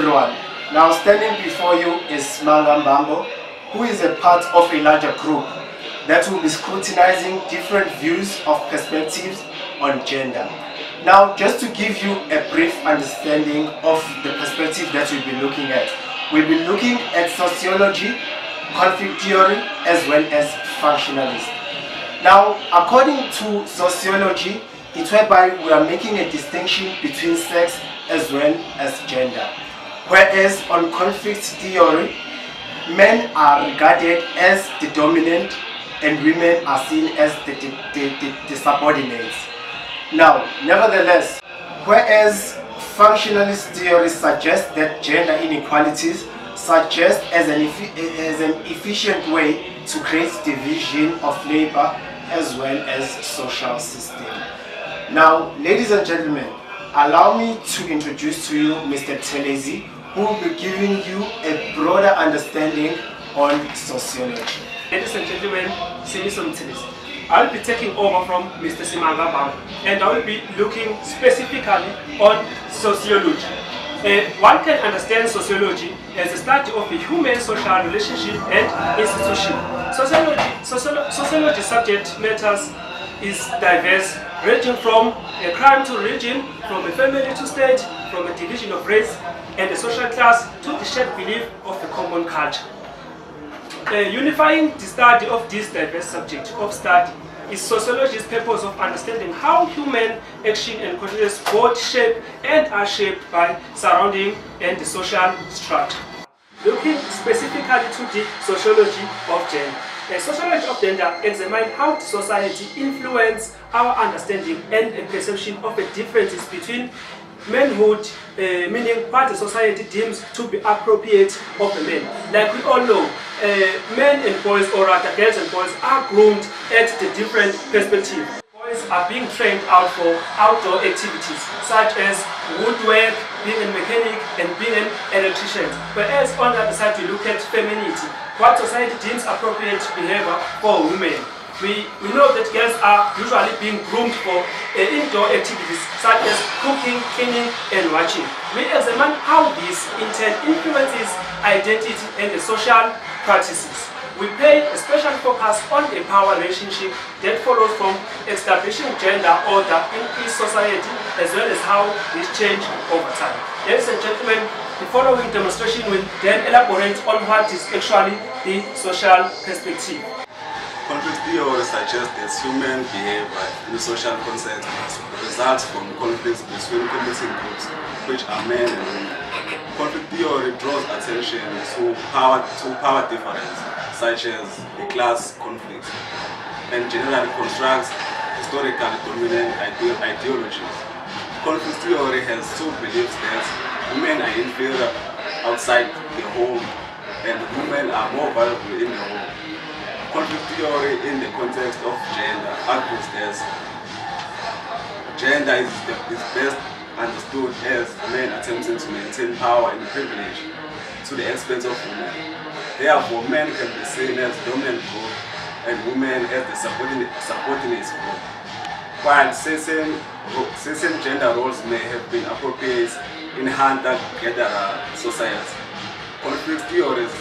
everyone. Now standing before you is Mangambambo, who is a part of a larger group that will be scrutinizing different views of perspectives on gender. Now, just to give you a brief understanding of the perspective that we'll be looking at, we'll be looking at sociology, conflict theory, as well as functionalism. Now, according to sociology, it's whereby we are making a distinction between sex as well as gender. Whereas on conflict theory, men are regarded as the dominant and women are seen as the subordinates. Now, nevertheless, whereas functionalist theory suggests that gender inequalities suggest as an efficient way to create division of labor as well as social system. Now, ladies and gentlemen, allow me to introduce to you Mr. Telezi, who will be giving you a broader understanding on sociology. Ladies and gentlemen, Simisom Telezi. I'll be taking over from Mr. Simangabam, and I will be looking specifically on sociology. One can understand sociology as a study of the human social relationship and institution. Sociology subject matters is diverse, ranging from a crime to religion, from a family to state, from a division of race and a social class to the shared belief of a common culture. Unifying the study of this diverse subject of study is sociology's purpose of understanding how human action and consciousness both shape and are shaped by surrounding and the social structure. Looking specifically to the sociology of gender. The sociology of gender examines how society influences our understanding and a perception of the differences between manhood, meaning what the society deems to be appropriate of a man. Like we all know, men and boys, or rather girls and boys, are groomed at the different perspective. Boys are being trained out for outdoor activities such as woodwork, being a mechanic and being an electrician. Whereas on the other side we look at femininity, what society deems appropriate behavior for women. We know that girls are usually being groomed for indoor activities such as cooking, cleaning and watching. We examine how this in turn influences identity and the social practices. We pay a special focus on a power relationship that follows from establishing gender order in each society as well as how this change over time. Ladies and gentlemen, the following demonstration will then elaborate on what is actually the social perspective. Conflict theory suggests that human behavior in social context results from conflicts between competing groups, which are men and women. Conflict theory draws attention to power difference, such as the class conflict, and generally constructs historically dominant ideologies. Conflict theory has two beliefs that women are inferior outside the home and women are more valuable in the home. Conflict theory in the context of gender argues that gender is best understood as men attempting to maintain power and privilege to the expense of women. Therefore, men can be seen as dominant group and women as the subordinate group. While certain gender roles may have been appropriate in hunter-gatherer society, conflict theories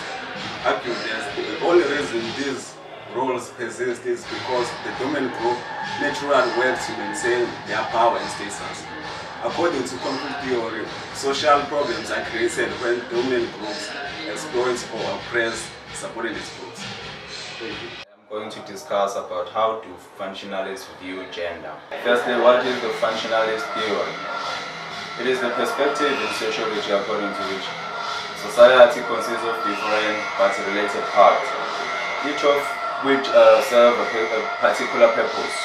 argue that the only reason these roles persist is because the dominant group naturally works to maintain their power and status. According to conflict theory, social problems are created when dominant groups exploit or oppress subordinate groups. I'm going to discuss about how do functionalists view gender. Firstly, what is the functionalist theory? It is the perspective in sociology according to which society consists of different but related parts, each of which serve a particular purpose.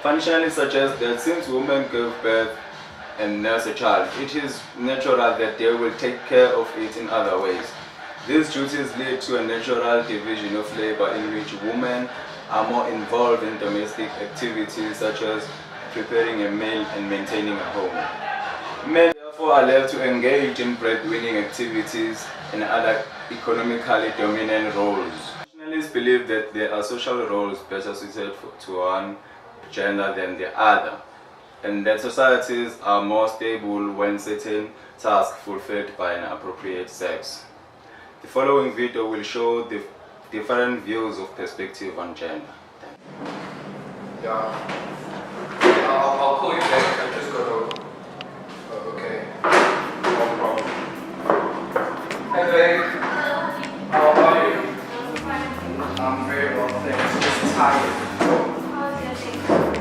Functionalists suggest that since women give birth and nurse a child, it is natural that they will take care of it in other ways. These duties lead to a natural division of labor in which women are more involved in domestic activities such as preparing a meal and maintaining a home. Men therefore are left to engage in breadwinning activities and other economically dominant roles. Functionalists believe that there are social roles better suited to one gender than the other. and that societies are more stable when certain tasks fulfilled by an appropriate sex. The following video will show the different views of perspective on gender. Yeah. I'll call you back. I'm just gonna. Okay. No problem. Hey, babe. How are you? I'm very well, thanks. Just tired.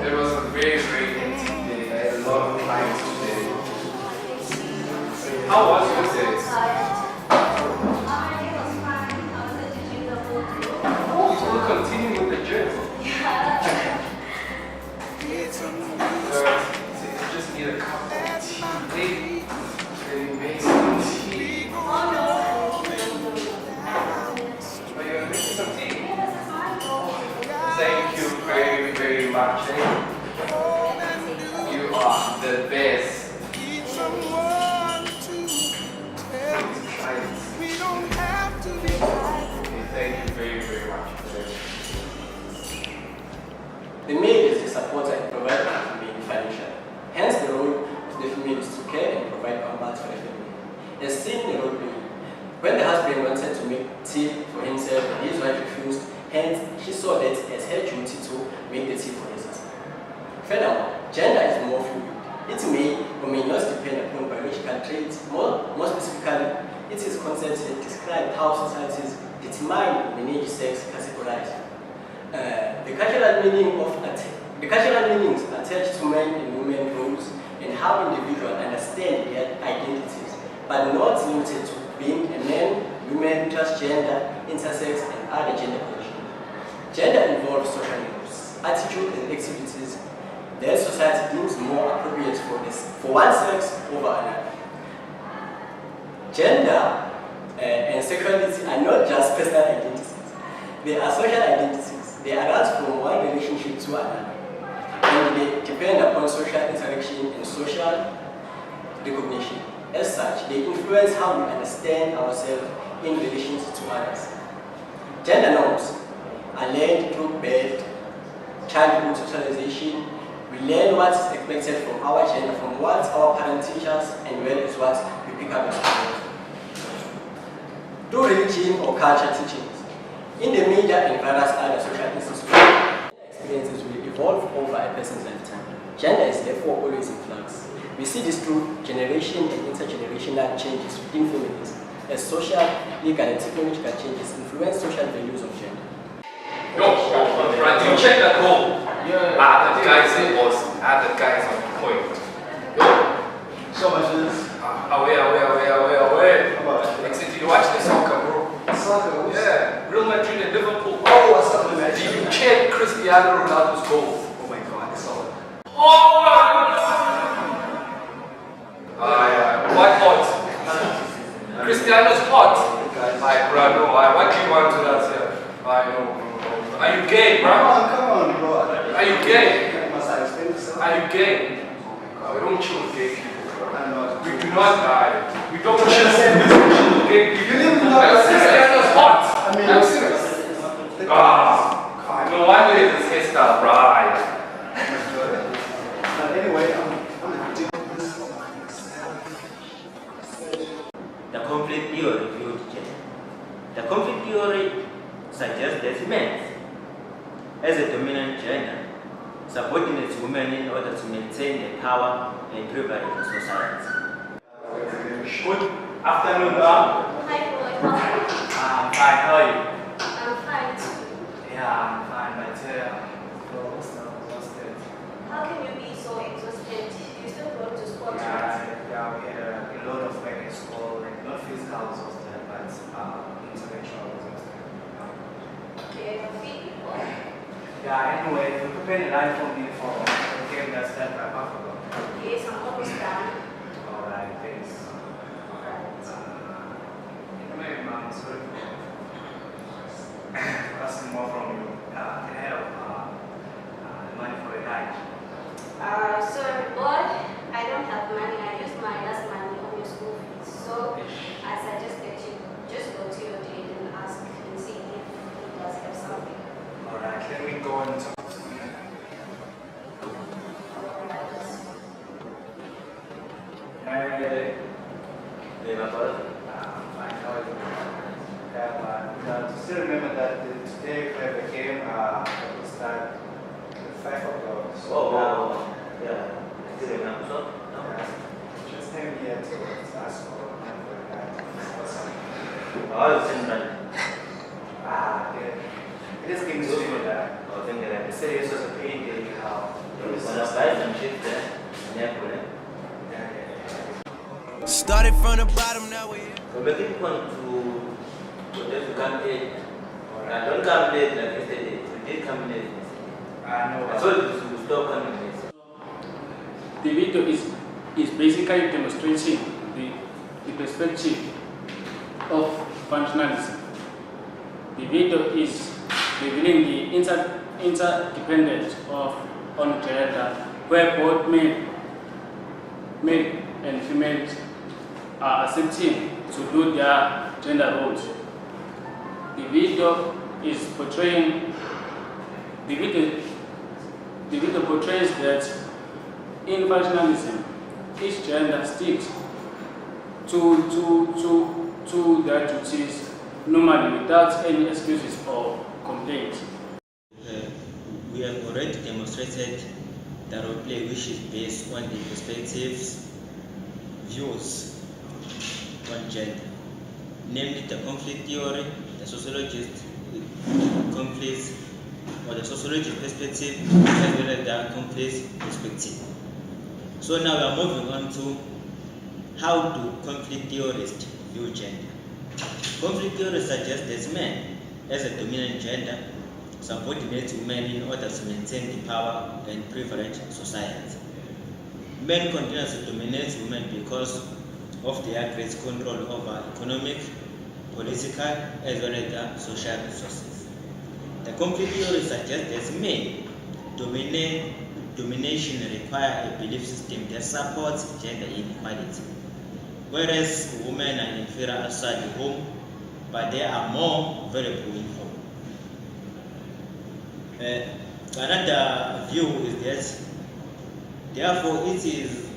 It was a very, very hectic day. I had a lot of clients today. How was your day? Oh, you still continue with the gym? You just need a cup of tea. Then you make some tea. Are you gonna make some tea? Thank you very, very much. You are the best. Thank you very, very much. The male is the supporter and provider of the family financially. Hence, the role of the female is to care and provide comfort for the family. As seen in the role play, when the husband wanted to make tea for himself and his wife refused, hence she saw that as her duty to make the tea for his husband. Furthermore, gender is more fluid. It may or may not depend upon biological traits. More specifically, it is concepts that describe how societies determine and manage sex categorized. The cultural meanings attached to men and women roles and how individuals understand their identities, but not limited to being a man, women, transgender, intersex, and other gender positions. Gender involves social norms, attitudes, and activities that society deems more appropriate for one sex over another. Gender and sexuality are not just personal identities. They are social identities. They arise from one relationship to another. And they depend upon social interaction and social recognition. As such, they influence how we understand ourselves in relation to others. Gender norms are learned through birth, childhood socialization. We learn what is expected from our gender, from what our parents teach us, and where is what we pick up as well. Through religion or culture teachings, in the media and various other social institutions, experiences will evolve over a person's lifetime. Gender is therefore always in flux. We see this through generation and intergenerational changes within families, as social, legal, and technological changes influence social values of gender. Yo, right, you check that goal. Yeah. That guy's awesome. That guy's on point. Yo. So much of this. Away. Did you watch the soccer, bro? Soccer? Yeah. Real Madrid and Liverpool. Oh, what's up with that? Did you check Cristiano Ronaldo's goal? Oh my god, I saw it. Oh! What hot? Cristiano's hot. Like, bro, no, what do you want to that here? I know. Are you gay, bro? Come on, bro. Are you gay? Are you gay? We don't chill with gay people, bro. We do not die. We don't chill with gay people. Cristiano's hot. I'm serious. No wonder it's his hairstyle, right? Anyway, I'm gonna do this. The conflict theory viewed gender. The conflict theory suggests that men, as a dominant gender, subordinates women in order to maintain their power and privilege in society. Good afternoon, ma'am. Hi, Floyd. How are you? I'm fine. How are you? I'm fine too. Yeah, I'm fine. But what's that? How can you be so exhausted? You still go to sport? Yeah, we had a lot of work at school, like not physical exhausted, but intellectual exhausted. Okay, your feet. Yeah, anyway, we prepared a line for me for the game that's led by Buffalo. Yes, I'm almost done. Alright, thanks. Maybe, ma'am, sorry for asking more from you. Can I have money for a ride? Sorry, boy. I don't have money. I used my last money on your school fees. So I suggest that you just go to your date and ask and see if he does have something. Alright, let me go and talk. Oh, yeah. Still remember. So, no? Just came here to ask for Oh, it's in London. it is being useful that I think that the city is just a pain getting how it's on the side and shift there. Yeah, Started from the bottom, now we're here. so make it come to just come late. Don't come late like yesterday. You did come late yesterday. I know. I told you to stop coming late. The video is basically demonstrating the perspective of functionalism. The video is revealing the interdependence on gender, where both men and females are accepting to do their gender roles. The video portrays that in functionalism, each gender sticks to their duties normally without any excuses or complaints. We have already demonstrated the role play which is based on the perspectives, views on gender, namely the conflict theory, the sociologist conflict, or the sociologist perspective, as well as the conflict perspective. So now we are moving on to how do conflict theorists view gender. Conflict theory suggests that men, as a dominant gender, subordinate women in order to maintain the power and privilege in society. Men continue to dominate women because of their great control over economic, political, as well as the social resources. The conflict theory suggests that men domination requires a belief system that supports gender inequality, whereas women are inferior outside the home, but they are more valuable in home. Another view is that, therefore, it is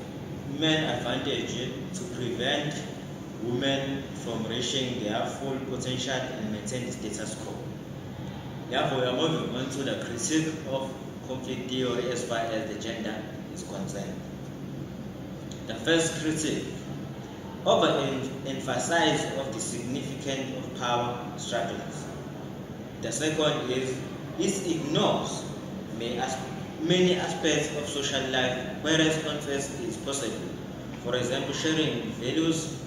men's advantage to prevent women from reaching their full potential and maintain the status quo. Therefore, we are moving on to the critique of conflict theory as far as the gender is concerned. The first critique: overemphasize of the significance of power struggles. The second is it ignores many aspects of social life, whereas contrast is possible. For example, sharing values,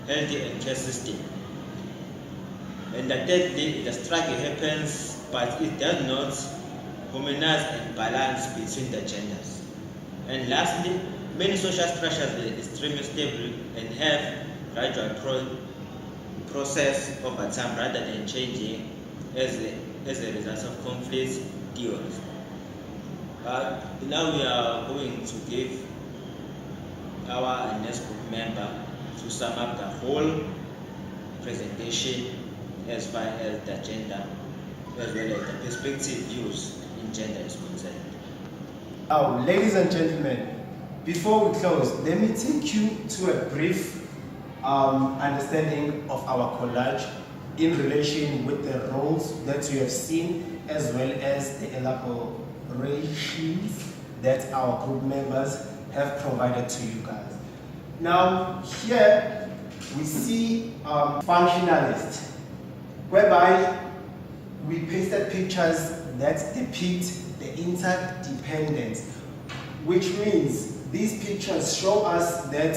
healthy and care system. And thirdly, the struggle happens, but it does not harmonize and balance between the genders. And lastly, many social structures are extremely stable and have gradual process over time rather than changing as a result of conflict theories. Now we are going to give our next group member to sum up the whole presentation as far as the gender as well as the perspective views in gender is concerned. Ladies and gentlemen, before we close, let me take you to a brief understanding of our collage in relation with the roles that you have seen, as well as the elaborations that our group members have provided to you guys. Now, here we see functionalist, whereby we pasted pictures that depict the interdependence, which means these pictures show us that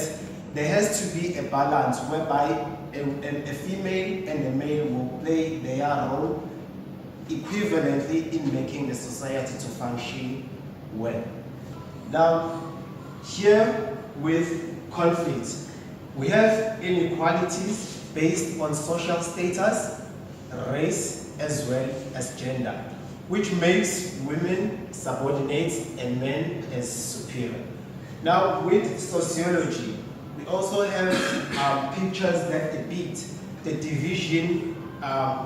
there has to be a balance whereby a female and a male will play their role equivalently in making the society to function well. Now, here with conflict, we have inequalities based on social status, race, as well as gender, which makes women subordinate and men as superior. Now, with sociology, we also have pictures that depict the division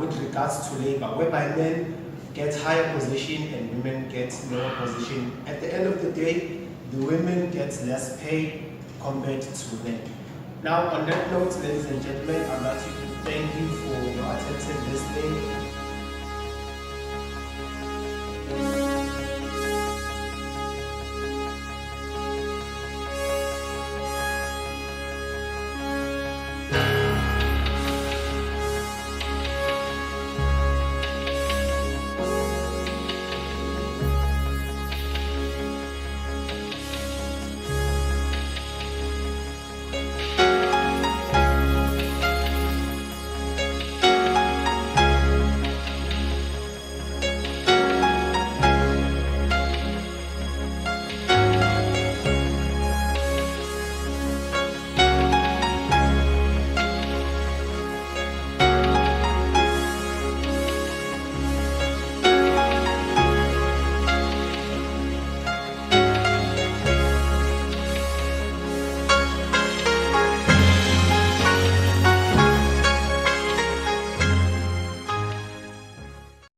with regards to labor, whereby men get higher position and women get lower position. At the end of the day, the women get less pay compared to men. Now, on that note, ladies and gentlemen, I'd like to thank you for your attentive listening.